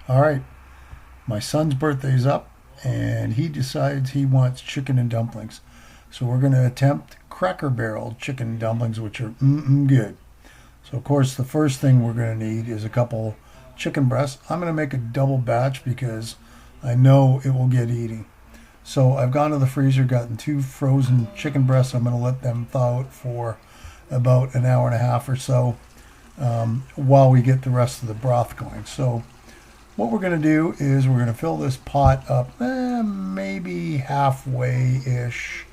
All right, my son's birthday's up, and he decides he wants chicken and dumplings. So we're going to attempt Cracker Barrel chicken and dumplings, which are good. So of course, the first thing we're going to need is a couple chicken breasts. I'm going to make a double batch because I know it will get eating. So I've gone to the freezer, gotten 2 frozen chicken breasts. I'm going to let them thaw out for about an hour and a half or so while we get the rest of the broth going. So what we're going to do is we're going to fill this pot up maybe halfway-ish,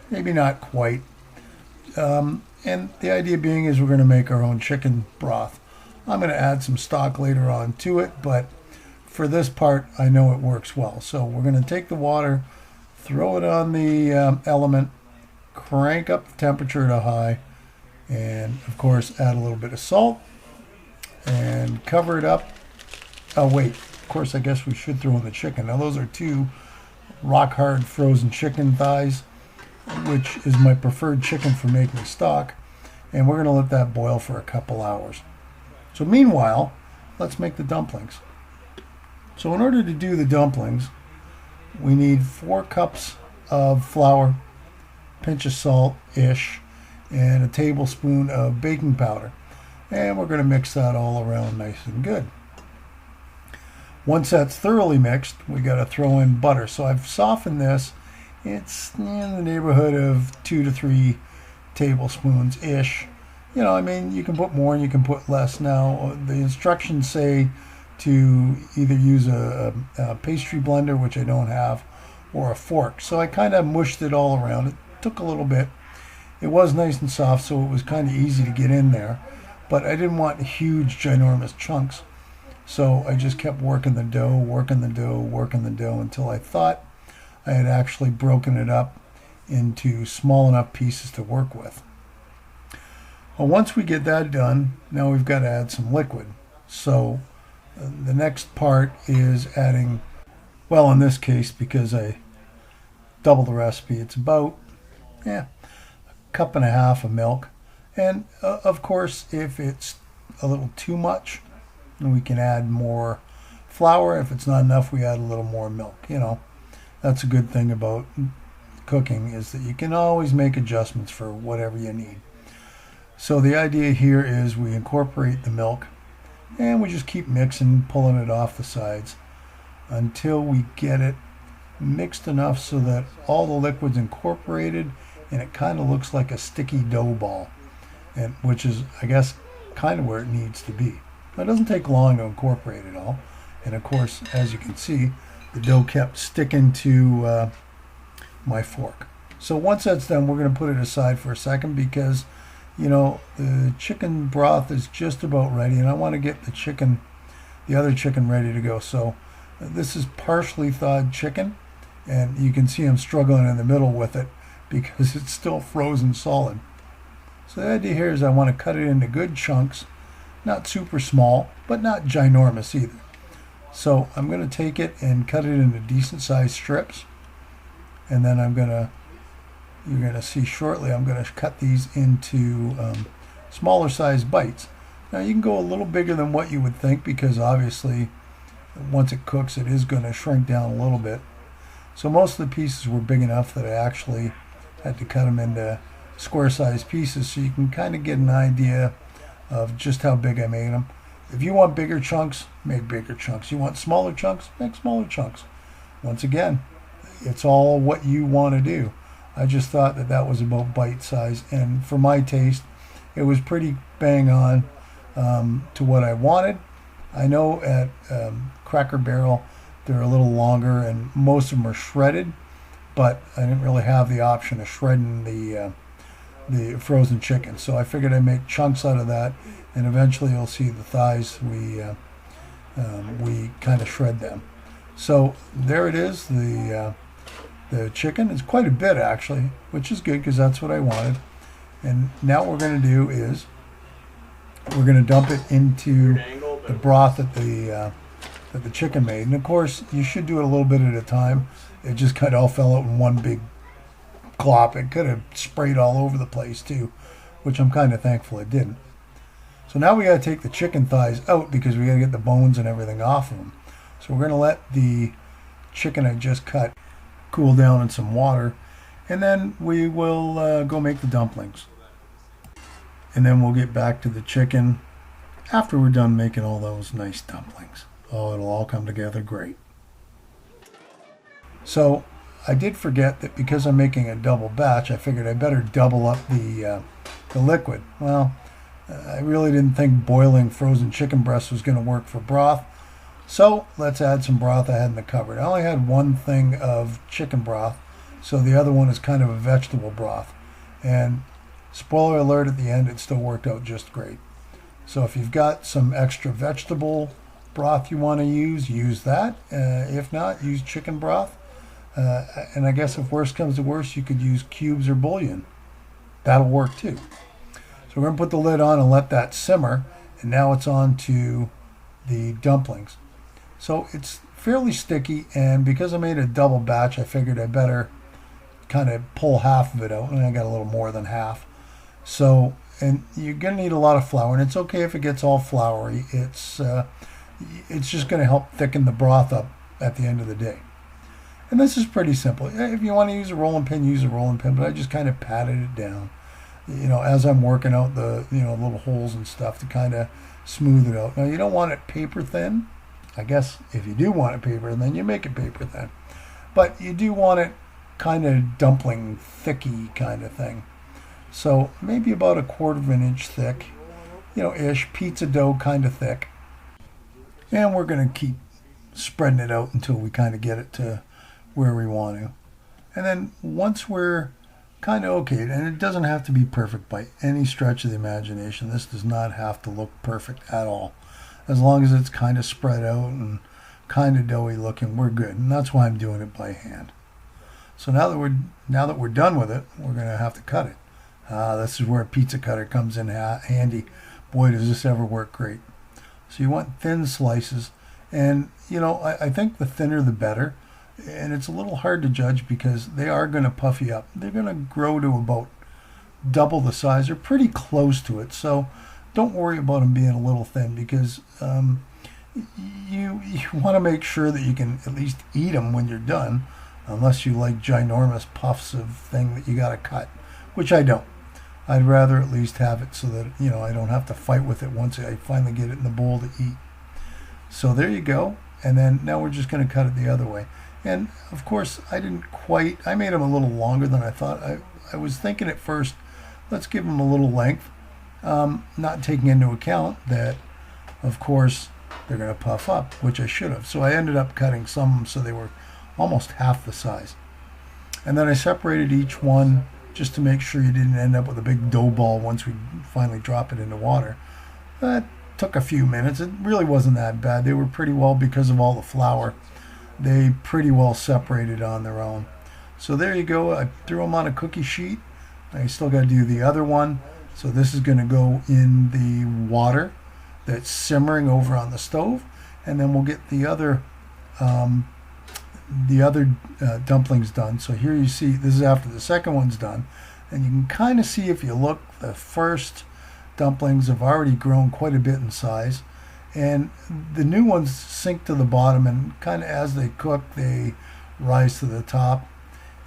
maybe not quite. And the idea being is we're going to make our own chicken broth. I'm going to add some stock later on to it, but for this part, I know it works well. So we're going to take the water, throw it on the element, crank up the temperature to high, and of course add a little bit of salt and cover it up. Oh wait, of course I guess we should throw in the chicken. Now those are 2 rock hard frozen chicken thighs, which is my preferred chicken for making stock, and we're going to let that boil for a couple hours. So meanwhile, let's make the dumplings. So in order to do the dumplings, we need 4 cups of flour, pinch of salt-ish, and a tablespoon of baking powder. And we're going to mix that all around nice and good. Once that's thoroughly mixed, we got to throw in butter. So I've softened this. It's in the neighborhood of 2 to 3 tablespoons-ish. You know, I mean, you can put more and you can put less. Now, the instructions say to either use a pastry blender, which I don't have, or a fork. So I kind of mushed it all around. It took a little bit. It was nice and soft, so it was kind of easy to get in there. But I didn't want huge, ginormous chunks. So I just kept working the dough, working the dough, working the dough until I thought I had actually broken it up into small enough pieces to work with. Well, once we get that done, now we've got to add some liquid. So the next part is adding, well, in this case, because I double the recipe, it's about a cup and a half of milk. And of course, if it's a little too much, then we can add more flour. If it's not enough, we add a little more milk. You know, that's a good thing about cooking, is that you can always make adjustments for whatever you need. So the idea here is we incorporate the milk and we just keep mixing, pulling it off the sides until we get it mixed enough so that all the liquid's incorporated and it kind of looks like a sticky dough ball, and which is, I guess, kind of where it needs to be. It doesn't take long to incorporate it all. And of course, as you can see, the dough kept sticking to my fork. So once that's done, we're going to put it aside for a second because, you know, the chicken broth is just about ready, and I want to get the other chicken ready to go. So this is partially thawed chicken, and you can see I'm struggling in the middle with it because it's still frozen solid. So the idea here is I want to cut it into good chunks, not super small, but not ginormous either. So I'm going to take it and cut it into decent sized strips, and then you're going to see shortly, I'm going to cut these into smaller sized bites. Now you can go a little bigger than what you would think because obviously once it cooks it is going to shrink down a little bit. So most of the pieces were big enough that I actually had to cut them into square sized pieces so you can kind of get an idea of just how big I made them. If you want bigger chunks, make bigger chunks. You want smaller chunks, make smaller chunks. Once again, it's all what you want to do. I just thought that that was about bite size, and for my taste, it was pretty bang on to what I wanted. I know at Cracker Barrel they're a little longer, and most of them are shredded, but I didn't really have the option of shredding the frozen chicken, so I figured I'd make chunks out of that, and eventually you'll see the thighs we kind of shred them. So there it is. The chicken is quite a bit actually, which is good because that's what I wanted. And now what we're going to do is we're going to dump it into the broth that the chicken made. And of course, you should do it a little bit at a time. It just kind of all fell out in one big glop. It could have sprayed all over the place too, which I'm kind of thankful it didn't. So now we got to take the chicken thighs out because we got to get the bones and everything off of them. So we're going to let the chicken I just cut cool down in some water, and then we will go make the dumplings. And then we'll get back to the chicken after we're done making all those nice dumplings. Oh, it'll all come together great. So I did forget that because I'm making a double batch, I figured I better double up the liquid. Well, I really didn't think boiling frozen chicken breast was going to work for broth. So let's add some broth I had in the cupboard. I only had one thing of chicken broth, so the other one is kind of a vegetable broth. And spoiler alert, at the end, it still worked out just great. So if you've got some extra vegetable broth you want to use that. If not, use chicken broth. And I guess if worse comes to worse, you could use cubes or bouillon. That'll work too. So we're going to put the lid on and let that simmer. And now it's on to the dumplings. So it's fairly sticky, and because I made a double batch, I figured I better kind of pull half of it out, and I got a little more than half. So, and you're going to need a lot of flour, and it's okay if it gets all floury. It's just going to help thicken the broth up at the end of the day. And this is pretty simple. If you want to use a rolling pin, use a rolling pin, but I just kind of patted it down, as I'm working out the, little holes and stuff to kind of smooth it out. Now, you don't want it paper thin. I guess if you do want it paper thin, you make it paper thin. But you do want it kind of dumpling thicky kind of thing. So maybe about 1/4 of an inch thick, ish, pizza dough kind of thick. And we're going to keep spreading it out until we kind of get it to where we want to. And then once we're kind of okay, and it doesn't have to be perfect by any stretch of the imagination. This does not have to look perfect at all. As long as it's kind of spread out and kind of doughy looking, we're good. And that's why I'm doing it by hand. So now that we're done with it, we're going to have to cut it. This is where a pizza cutter comes in handy. Boy, does this ever work great. So you want thin slices, and I think the thinner the better. And it's a little hard to judge because they are going to puff you up. They're going to grow to about double the size, or pretty close to it. So don't worry about them being a little thin, because you want to make sure that you can at least eat them when you're done, unless you like ginormous puffs of thing that you got to cut, which I don't. I'd rather at least have it so that I don't have to fight with it once I finally get it in the bowl to eat. So there you go. And then now we're just going to cut it the other way. And of course, I made them a little longer than I thought. I was thinking at first, let's give them a little length, not taking into account that, of course, they're going to puff up, which I should have. So I ended up cutting some so they were almost half the size. And then I separated each one just to make sure you didn't end up with a big dough ball once we finally drop it into water. That took a few minutes. It really wasn't that bad. They were pretty well, because of all the flour, they pretty well separated on their own. So there you go. I threw them on a cookie sheet. I still got to do the other one. So this is going to go in the water that's simmering over on the stove, and then we'll get the other dumplings done. So here you see, this is after the second one's done, and you can kind of see, if you look, the first dumplings have already grown quite a bit in size. And the new ones sink to the bottom, and kind of as they cook, they rise to the top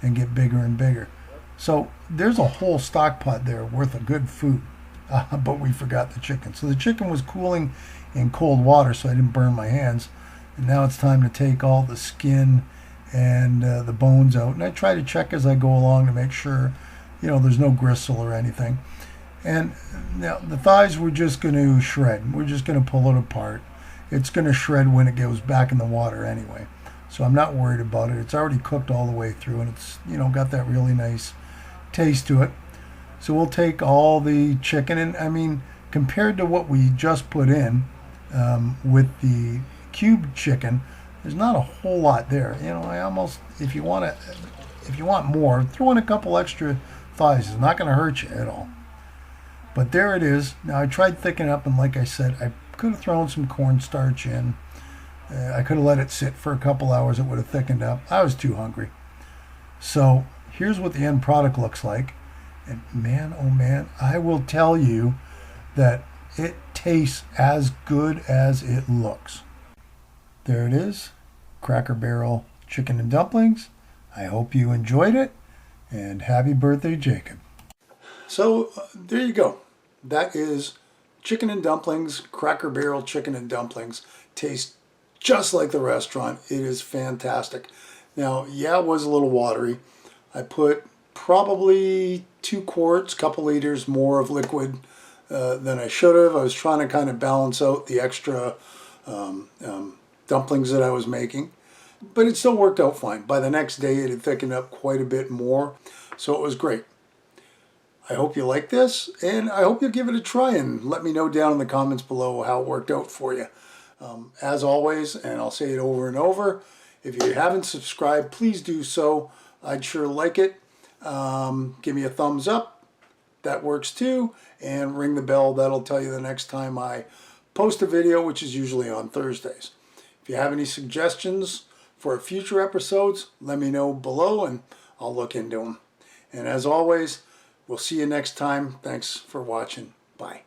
and get bigger and bigger. So there's a whole stock pot there worth of good food, but we forgot the chicken. So the chicken was cooling in cold water, so I didn't burn my hands. And now it's time to take all the skin and the bones out. And I try to check as I go along to make sure, there's no gristle or anything. And now the thighs we're just going to shred. We're just going to pull it apart. It's going to shred when it goes back in the water anyway. So I'm not worried about it. It's already cooked all the way through, and it's got that really nice taste to it. So we'll take all the chicken, and I mean, compared to what we just put in with the cube chicken, there's not a whole lot there. I almost, if you want more, throw in a couple extra thighs. It's not going to hurt you at all. But there it is. Now I tried thickening up, and like I said, I could have thrown some cornstarch in. I could have let it sit for a couple hours. It would have thickened up. I was too hungry. So here's what the end product looks like. And man, oh man, I will tell you that it tastes as good as it looks. there it is. Cracker Barrel chicken and dumplings. I hope you enjoyed it, and happy birthday, Jacob. So there you go. That is chicken and dumplings, Cracker Barrel chicken and dumplings. Tastes just like the restaurant. It is fantastic. Now, yeah, it was a little watery. I put probably 2 quarts, couple liters more of liquid than I should have. I was trying to kind of balance out the extra dumplings that I was making, but it still worked out fine. By the next day, it had thickened up quite a bit more, so it was great. I hope you like this, and I hope you'll give it a try and let me know down in the comments below how it worked out for you. As always, and I'll say it over and over, if you haven't subscribed, please do so. I'd sure like it. Give me a thumbs up. That works too. And ring the bell. That'll tell you the next time I post a video, which is usually on Thursdays. If you have any suggestions for future episodes, let me know below and I'll look into them. And as always, we'll see you next time. Thanks for watching. Bye.